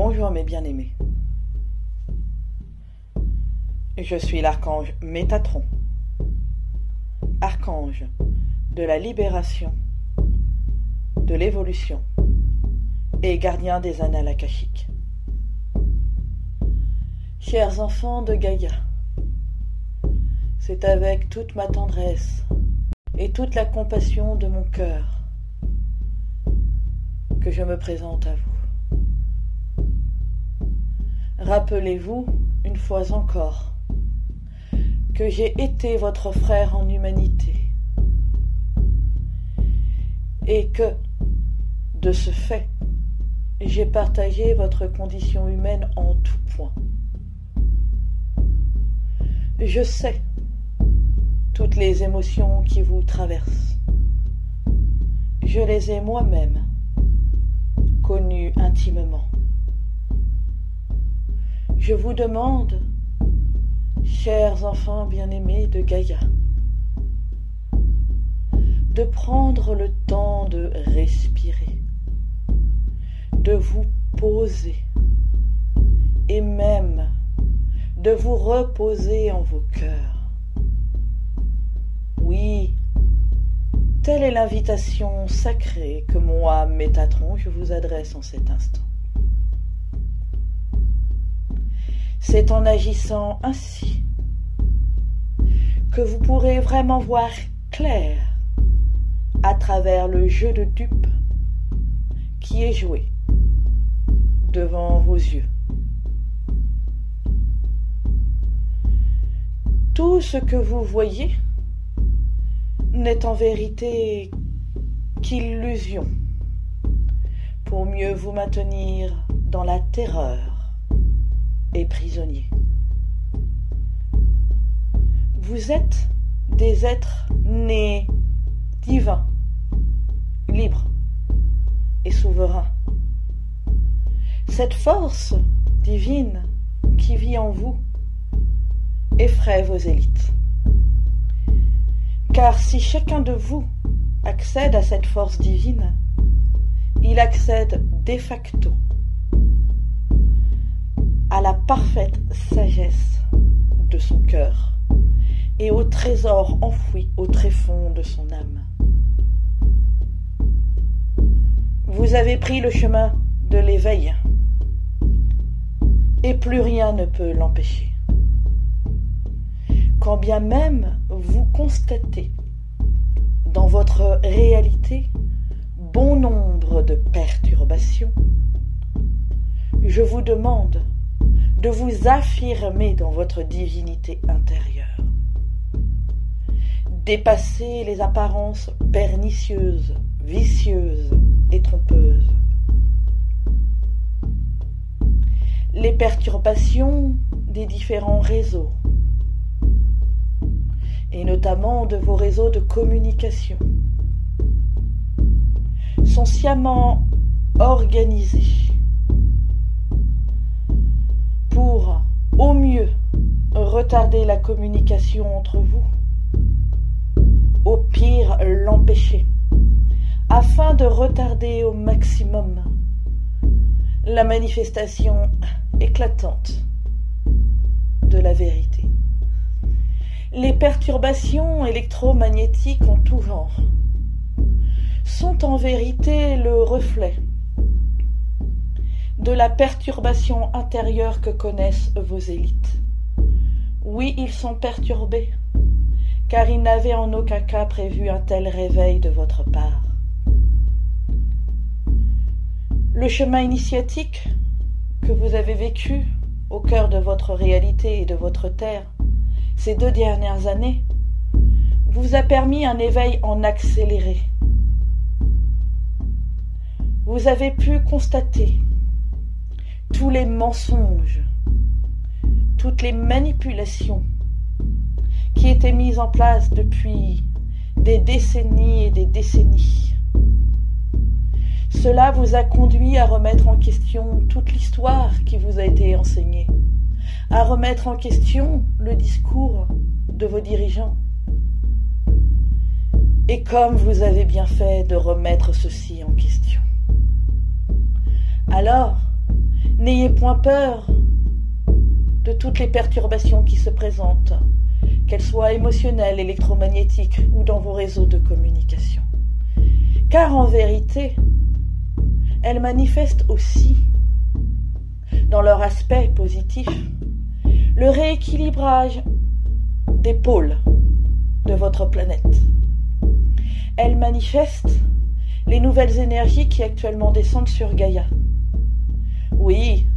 Bonjour mes bien-aimés. Je suis l'archange Métatron, archange de la libération, de l'évolution et gardien des annales akashiques. Chers enfants de Gaïa, c'est avec toute ma tendresse et toute la compassion de mon cœur que je me présente à vous. Rappelez-vous, une fois encore, que j'ai été votre frère en humanité et que, de ce fait, j'ai partagé votre condition humaine en tout point. Je sais toutes les émotions qui vous traversent. Je les ai moi-même connues intimement. Je vous demande, chers enfants bien-aimés de Gaïa, de prendre le temps de respirer, de vous poser et même de vous reposer en vos cœurs. Oui, telle est l'invitation sacrée que moi, Métatron, je vous adresse en cet instant. C'est en agissant ainsi que vous pourrez vraiment voir clair à travers le jeu de dupes qui est joué devant vos yeux. Tout ce que vous voyez n'est en vérité qu'illusion pour mieux vous maintenir dans la terreur et prisonnier. Vous êtes des êtres nés divins, libres et souverains. Cette force divine qui vit en vous effraie vos élites. Car si chacun de vous accède à cette force divine, il accède de facto à la parfaite sagesse de son cœur et au trésor enfoui au tréfonds de son âme. Vous avez pris le chemin de l'éveil et plus rien ne peut l'empêcher. Quand bien même vous constatez dans votre réalité bon nombre de perturbations, je vous demande de vous affirmer dans votre divinité intérieure. Dépassez les apparences pernicieuses, vicieuses et trompeuses. Les perturbations des différents réseaux, et notamment de vos réseaux de communication, sont sciemment organisés pour, au mieux, retarder la communication entre vous, au pire l'empêcher, afin de retarder au maximum la manifestation éclatante de la vérité. Les perturbations électromagnétiques en tout genre sont en vérité le reflet de la perturbation intérieure que connaissent vos élites. Oui, ils sont perturbés, car ils n'avaient en aucun cas prévu un tel réveil de votre part. Le chemin initiatique que vous avez vécu au cœur de votre réalité et de votre terre ces 2 dernières années vous a permis un éveil en accéléré. Vous avez pu constater tous les mensonges, toutes les manipulations qui étaient mises en place depuis des décennies et des décennies. Cela vous a conduit à remettre en question toute l'histoire qui vous a été enseignée, à remettre en question le discours de vos dirigeants. Et comme vous avez bien fait de remettre ceci en question. Alors, N'ayez point peur de toutes les perturbations qui se présentent, qu'elles soient émotionnelles, électromagnétiques ou dans vos réseaux de communication. Car en vérité, elles manifestent aussi, dans leur aspect positif, le rééquilibrage des pôles de votre planète. Elles manifestent les nouvelles énergies qui actuellement descendent sur Gaïa. Oui,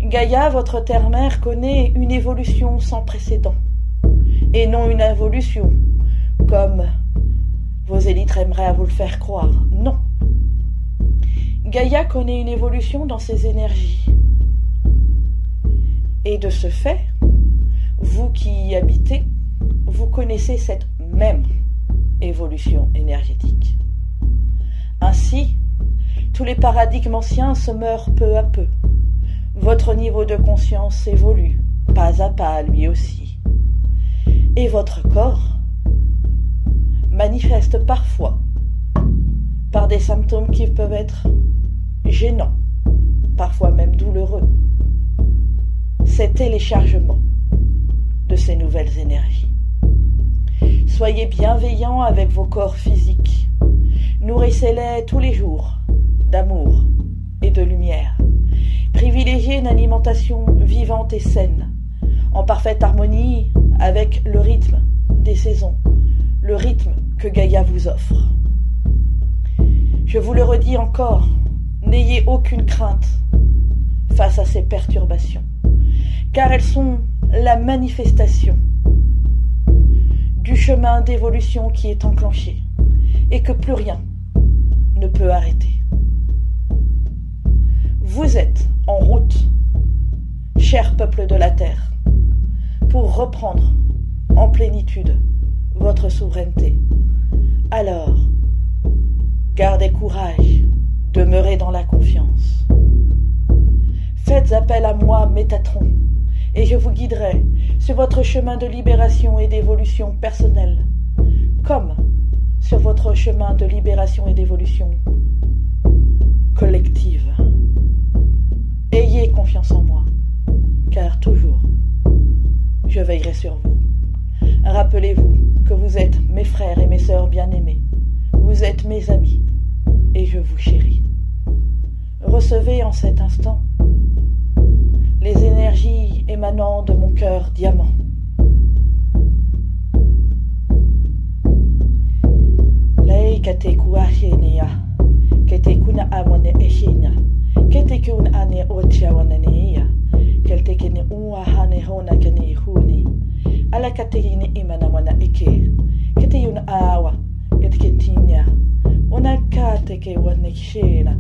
Gaïa, votre terre-mère, connaît une évolution sans précédent, et non une involution, comme vos élites aimeraient à vous le faire croire. Non. Gaïa connaît une évolution dans ses énergies. Et de ce fait, vous qui y habitez, vous connaissez cette même évolution énergétique. Ainsi, tous les paradigmes anciens se meurent peu à peu. Votre niveau de conscience évolue, pas à pas lui aussi. Et votre corps manifeste parfois par des symptômes qui peuvent être gênants, parfois même douloureux. C'est téléchargement de ces nouvelles énergies. Soyez bienveillants avec vos corps physiques. Nourrissez-les tous les jours d'amour et de lumière. Privilégiez une alimentation vivante et saine, en parfaite harmonie avec le rythme des saisons, le rythme que Gaïa vous offre. Je vous le redis encore, n'ayez aucune crainte face à ces perturbations, car elles sont la manifestation du chemin d'évolution qui est enclenché et que plus rien ne peut arrêter. Vous êtes en route, cher peuple de la terre, pour reprendre en plénitude votre souveraineté. Alors, gardez courage, demeurez dans la confiance. Faites appel à moi, Métatron, et je vous guiderai sur votre chemin de libération et d'évolution personnelle, comme sur votre chemin de libération et d'évolution collective. Ayez confiance en moi, car toujours, je veillerai sur vous. Rappelez-vous que vous êtes mes frères et mes sœurs bien-aimés. Vous êtes mes amis, et je vous chéris. Recevez en cet instant les énergies émanant de mon cœur diamant. Lei kate kuahenia, kete kuna amone eshina, kete kun ane ocha wanania, kelte kene uwa hane hona kene huni, ala kate ine imana wana ike, kete yun awa, et ketinya, ona kate ke wane kshena,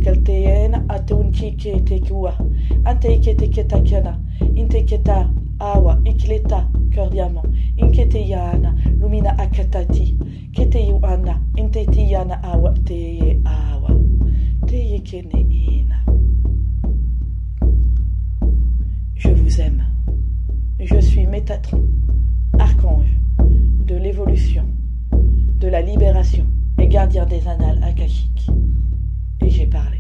kelte yena ate unchi kete kua, ante kete keta kiana, inte keta awa, ikleta, cœur diamant, inkete yana, lumina akatati, kete yuana, inte tiyana awa, teye awa, teye kene ina. Je vous aime. Je suis Métatron, archange de l'évolution, de la libération et gardien des annales akashiques. Et j'ai parlé.